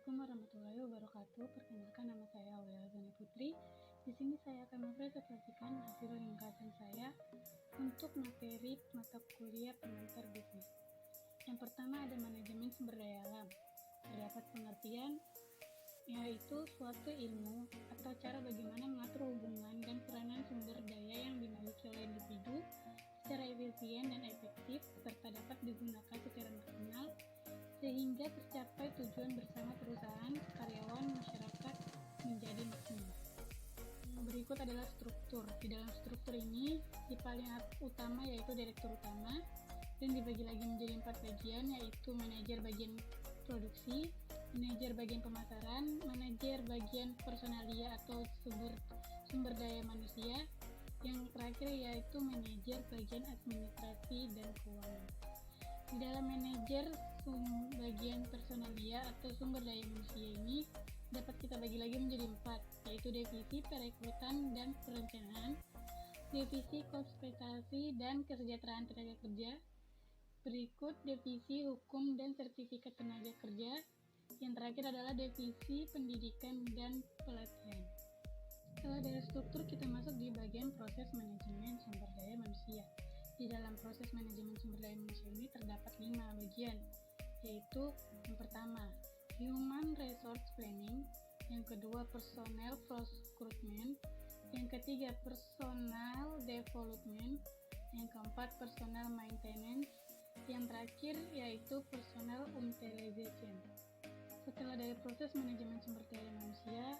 Assalamualaikum warahmatullahi wabarakatuh. Perkenalkan, nama saya Aulia Zani Putri. Di sini saya akan mempresentasikan hasil ringkasan saya untuk materi mata kuliah pengantar bisnis. Yang pertama ada manajemen sumber daya alam. Terdapat pengertian yaitu suatu ilmu atau cara bagaimana mengatur hubungan dan peranan sumber daya yang dimiliki oleh individu secara efisien dan efektif serta dapat digunakan secara maksimal sehingga tercapai tujuan bersama perusahaan, karyawan, masyarakat menjadi maksimal. Berikut adalah struktur. Di dalam struktur ini, di paling utama yaitu direktur utama dan dibagi lagi menjadi 4 bagian, yaitu manajer bagian produksi, manajer bagian pemasaran, manajer bagian personalia atau sumber daya manusia, yang terakhir yaitu manajer bagian administrasi dan keuangan. Di dalam manajer bagian personalia atau sumber daya manusia ini dapat kita bagi lagi menjadi 4, yaitu divisi perekrutan dan perencanaan, divisi konsultasi dan kesejahteraan tenaga kerja, berikut divisi hukum dan sertifikat tenaga kerja, yang terakhir adalah divisi pendidikan dan pelatihan. Setelah dari struktur, kita masuk di bagian proses manajemen sumber daya manusia. Di dalam proses manajemen sumber daya manusia ini terdapat 5 bagian, yaitu yang pertama human resource planning, yang kedua personal recruitment, yang ketiga personal development, yang keempat personal maintenance, yang terakhir yaitu personal utilization. Setelah dari proses manajemen sumber daya manusia,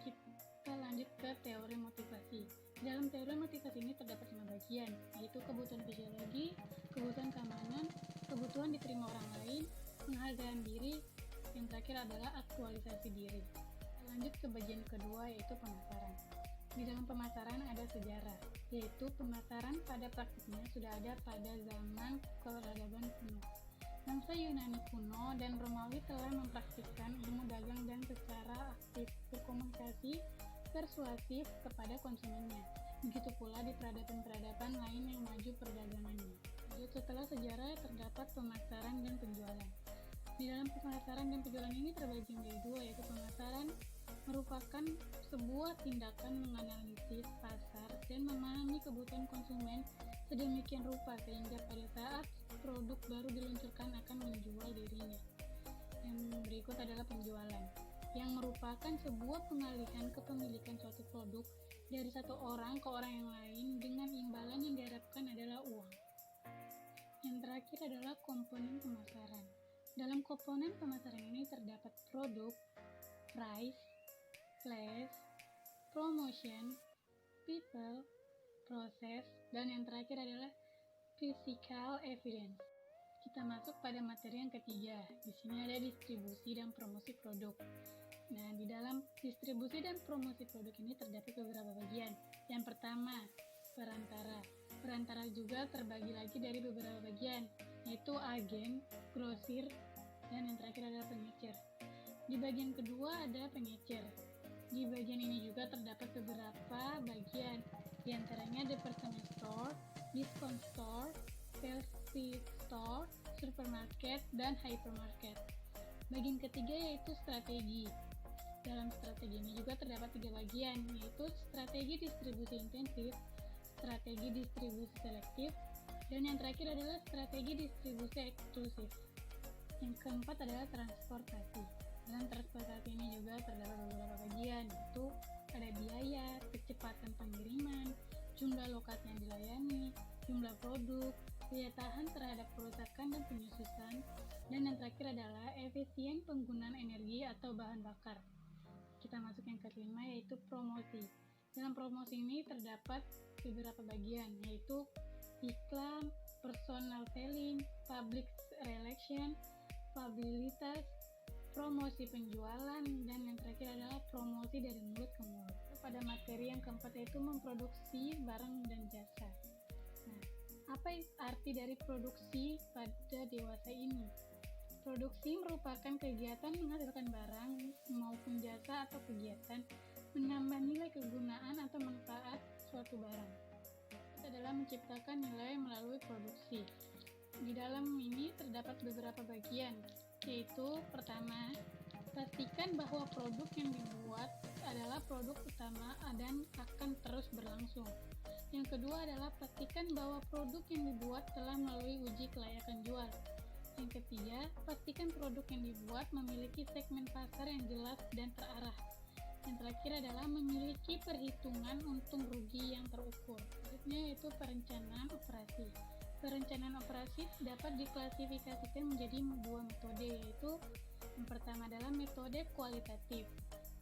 kita lanjut ke teori motivasi. Dalam teori motivasi ini terdapat 5 bagian, yaitu kebutuhan fisiologi, kebutuhan keamanan, kebutuhan diterima orang lain, penghargaan diri, yang terakhir adalah aktualisasi diri. Lanjut ke bagian kedua, yaitu pemasaran. Di dalam pemasaran ada sejarah, yaitu pemasaran pada praktiknya sudah ada pada zaman peradaban kuno. Bangsa Yunani kuno dan Romawi telah mempraktikkan ilmu dagang dan secara aktif berkomunikasi persuasif kepada konsumennya. Begitu pula di peradaban-peradaban lain yang maju perdagangannya. Setelah sejarah terdapat pemasaran dan penjualan. Di dalam pemasaran dan penjualan ini terbagi menjadi 2, yaitu pemasaran merupakan sebuah tindakan menganalisis pasar dan memahami kebutuhan konsumen sedemikian rupa sehingga pada saat produk baru diluncurkan akan menjual dirinya. Yang berikut adalah penjualan, yang merupakan sebuah pengalihan kepemilikan suatu produk dari satu orang ke orang yang lain dengan imbalan yang diharapkan adalah uang. Yang terakhir adalah komponen pemasaran. Dalam komponen pemasaran ini terdapat produk, price, place, promotion, people, proses, dan yang terakhir adalah physical evidence. Kita masuk pada materi yang ketiga. Di sini ada distribusi dan promosi produk. Nah, di dalam distribusi dan promosi produk ini terdapat beberapa bagian. Yang pertama, perantara. Perantara juga terbagi lagi dari beberapa bagian, yaitu agen, grosir, dan yang terakhir adalah pengecer. Di bagian kedua ada pengecer. Di bagian ini juga terdapat beberapa bagian, di antaranya department store, discount store, specialty store, supermarket, dan hypermarket. Bagian ketiga yaitu strategi. Dalam strategi ini juga terdapat 3 bagian, yaitu strategi distribusi intensif, strategi distribusi selektif, dan yang terakhir adalah strategi distribusi eksklusif. Yang keempat adalah transportasi. Dalam transportasi ini juga terdapat beberapa bagian, yaitu ada biaya, kecepatan pengiriman, jumlah lokasi yang dilayani, jumlah produk, daya tahan terhadap kerusakan dan penyusutan, dan yang terakhir adalah efisien penggunaan energi atau bahan bakar. Kita masuk yang kelima, yaitu promosi. Dalam promosi ini terdapat beberapa bagian, yaitu iklan, personal selling, public relation, publisitas, promosi penjualan, dan yang terakhir adalah promosi dari mulut ke mulut. Pada materi yang keempat yaitu memproduksi barang dan jasa. Nah, apa arti dari produksi pada dewasa ini? Produksi merupakan kegiatan menghasilkan barang maupun jasa atau kegiatan menambah nilai kegunaan atau manfaat suatu barang. Itu adalah menciptakan nilai melalui produksi. Di dalam ini terdapat beberapa bagian, yaitu pertama, pastikan pastikan bahwa produk yang dibuat adalah produk utama dan akan terus berlangsung. Yang kedua adalah pastikan bahwa produk yang dibuat telah melalui uji kelayakan jual. Yang ketiga, pastikan produk yang dibuat memiliki segmen pasar yang jelas dan terarah. Yang terakhir adalah memiliki perhitungan untung rugi yang terukur. Selanjutnya yaitu perencanaan operasi. Perencanaan operasi dapat diklasifikasikan menjadi dua metode, yaitu yang pertama adalah metode kualitatif.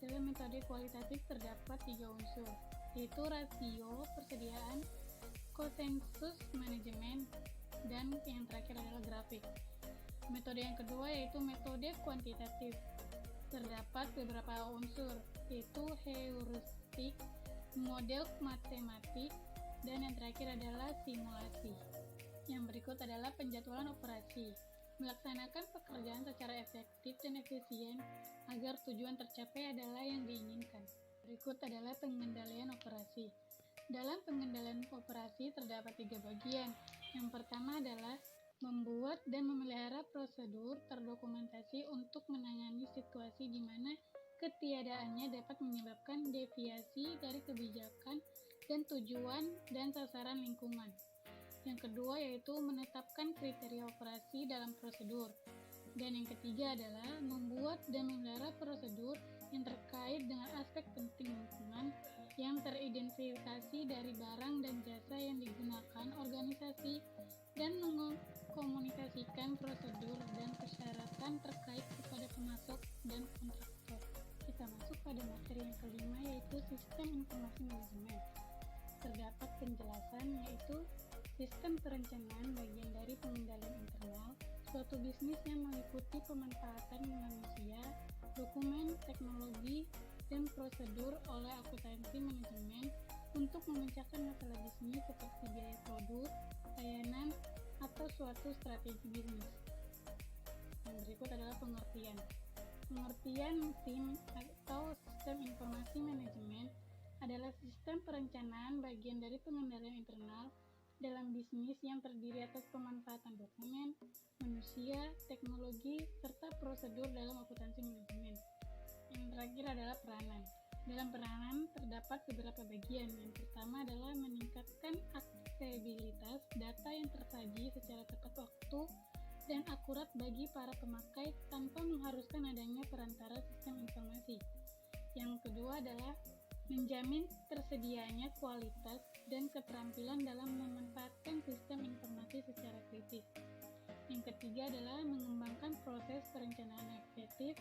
Dalam metode kualitatif terdapat 3 unsur, yaitu rasio, persediaan, konsensus manajemen, dan yang terakhir adalah grafik. Metode yang kedua yaitu metode kuantitatif. Terdapat beberapa unsur, yaitu heuristik, model matematik, dan yang terakhir adalah simulasi. Yang berikut adalah penjadwalan operasi. Melaksanakan pekerjaan secara efektif dan efisien agar tujuan tercapai adalah yang diinginkan. Berikut adalah pengendalian operasi. Dalam pengendalian operasi terdapat 3 bagian. Yang pertama adalah membuat dan memelihara prosedur terdokumentasi untuk menangani situasi di mana ketiadaannya dapat menyebabkan deviasi dari kebijakan dan tujuan dan sasaran lingkungan. Yang kedua yaitu menetapkan kriteria operasi dalam prosedur. Dan yang ketiga adalah membuat dan memelihara prosedur yang terkait dengan aspek penting lingkungan yang teridentifikasi dari barang dan jasa yang digunakan organisasi dan mengkomunikasikan prosedur dan persyaratan terkait kepada pemasok dan kontraktor. Kita masuk pada materi yang kelima yaitu sistem informasi manajemen. Terdapat penjelasan yaitu sistem perencanaan bagian dari pengendalian internal suatu bisnis yang meliputi pemanfaatan manusia, dokumen, teknologi, dan prosedur oleh akuntansi manajemen untuk memecahkan masalah bisnis seperti biaya produk, layanan, atau suatu strategi bisnis. Yang berikut adalah pengertian. Pengertian SIM atau Sistem Informasi Manajemen adalah sistem perencanaan bagian dari pengendalian internal dalam bisnis yang terdiri atas pemanfaatan dokumen, manusia, teknologi, serta prosedur dalam akuntansi manajemen. Yang terakhir adalah peranan. Dalam peranan terdapat beberapa bagian. Yang pertama adalah meningkatkan aksesibilitas data yang tersaji secara tepat waktu dan akurat bagi para pemakai tanpa mengharuskan adanya perantara sistem informasi. Yang kedua adalah menjamin tersedianya kualitas dan keterampilan dalam memanfaatkan sistem informasi secara kritis. Yang ketiga adalah mengembangkan proses perencanaan efektif.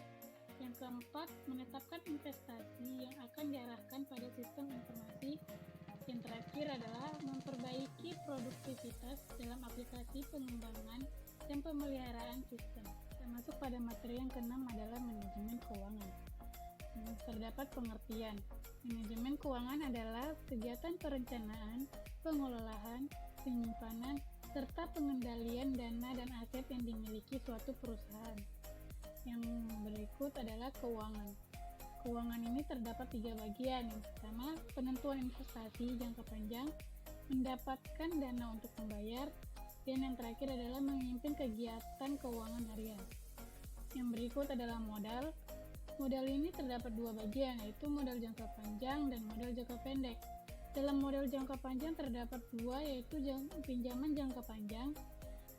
Yang keempat, menetapkan investasi yang akan diarahkan pada sistem informasi. Yang terakhir adalah memperbaiki produktivitas dalam aplikasi pengembangan dan pemeliharaan sistem. Termasuk pada materi yang keenam adalah manajemen keuangan. Terdapat pengertian. Manajemen keuangan adalah kegiatan perencanaan, pengelolaan, penyimpanan, serta pengendalian dana dan aset yang dimiliki suatu perusahaan. Yang berikut adalah keuangan. Keuangan ini terdapat 3 bagian. Yang pertama, penentuan investasi jangka panjang, mendapatkan dana untuk membayar, dan yang terakhir adalah memimpin kegiatan keuangan harian. Yang berikut adalah modal. Modal ini terdapat 2 bagian, yaitu modal jangka panjang dan modal jangka pendek. Dalam modal jangka panjang terdapat 2, yaitu pinjaman jangka panjang,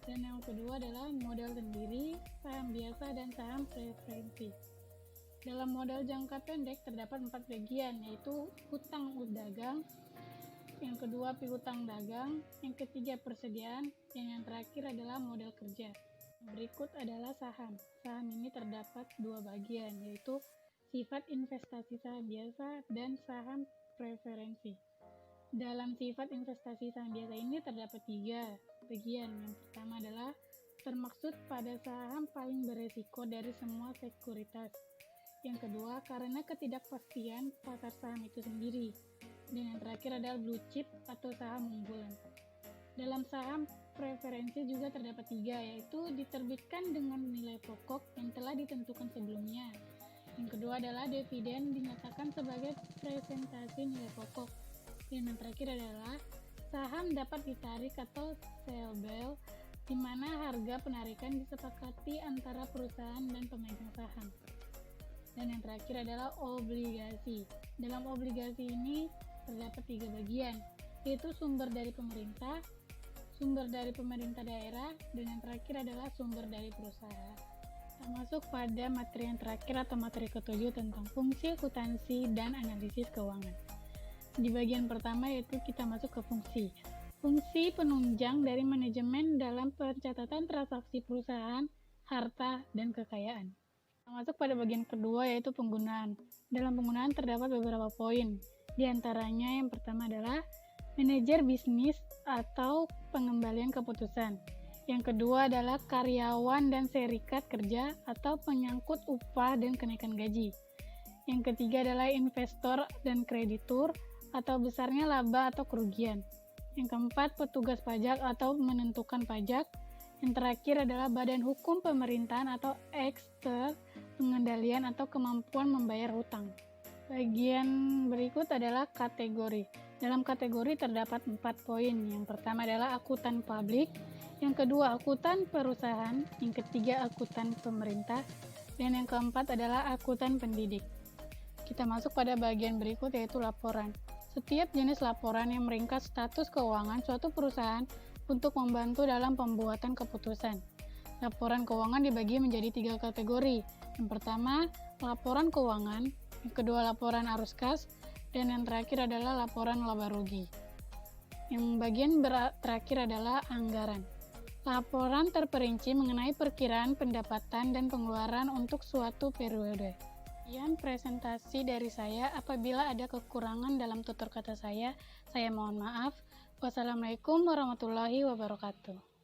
dan yang kedua adalah modal sendiri, saham biasa, dan saham preferensi. Dalam modal jangka pendek terdapat 4 bagian, yaitu hutang dagang, yang kedua piutang dagang, yang ketiga persediaan, dan yang terakhir adalah modal kerja. Berikut adalah saham. Saham ini terdapat 2 bagian, yaitu sifat investasi saham biasa dan saham preferensi. Dalam sifat investasi saham biasa ini terdapat 3 bagian. Yang pertama adalah termaksud pada saham paling beresiko dari semua sekuritas. Yang kedua, karena ketidakpastian pasar saham itu sendiri. Dan yang terakhir adalah blue chip atau saham unggulan. Dalam saham preferensi juga terdapat 3, yaitu diterbitkan dengan nilai pokok yang telah ditentukan sebelumnya. Yang kedua adalah dividen dinyatakan sebagai presentasi nilai pokok. Dan yang terakhir adalah saham dapat ditarik atau sellable, di mana harga penarikan disepakati antara perusahaan dan pemegang saham. Dan yang terakhir adalah obligasi. Dalam obligasi ini terdapat 3 bagian, yaitu sumber dari pemerintah, sumber dari pemerintah daerah, dan yang terakhir adalah sumber dari perusahaan. Kita masuk pada materi yang terakhir atau materi ke-7 tentang fungsi akuntansi dan analisis keuangan. Di bagian pertama yaitu kita masuk ke fungsi. Fungsi penunjang dari manajemen dalam pencatatan transaksi perusahaan, harta, dan kekayaan. Kita masuk pada bagian kedua yaitu penggunaan. Dalam penggunaan terdapat beberapa poin. Di antaranya yang pertama adalah manajer bisnis atau pengembalian keputusan. Yang kedua adalah karyawan dan serikat kerja atau penyangkut upah dan kenaikan gaji. Yang ketiga adalah investor dan kreditur atau besarnya laba atau kerugian. Yang keempat, petugas pajak atau menentukan pajak. Yang terakhir adalah badan hukum pemerintahan atau ekster, pengendalian atau kemampuan membayar hutang. Bagian berikut adalah kategori. Dalam kategori terdapat 4 poin. Yang pertama adalah akuntan publik, yang kedua akuntan perusahaan, yang ketiga akuntan pemerintah, dan yang keempat adalah akuntan pendidik. Kita masuk pada bagian berikut yaitu laporan. Setiap jenis laporan yang meringkas status keuangan suatu perusahaan untuk membantu dalam pembuatan keputusan. Laporan keuangan dibagi menjadi 3 kategori. Yang pertama, laporan keuangan, yang kedua laporan arus kas, dan yang terakhir adalah laporan laba rugi. Yang bagian terakhir adalah anggaran. Laporan terperinci mengenai perkiraan pendapatan dan pengeluaran untuk suatu periode. Sekian presentasi dari saya. Apabila ada kekurangan dalam tutur kata saya mohon maaf. Wassalamualaikum warahmatullahi wabarakatuh.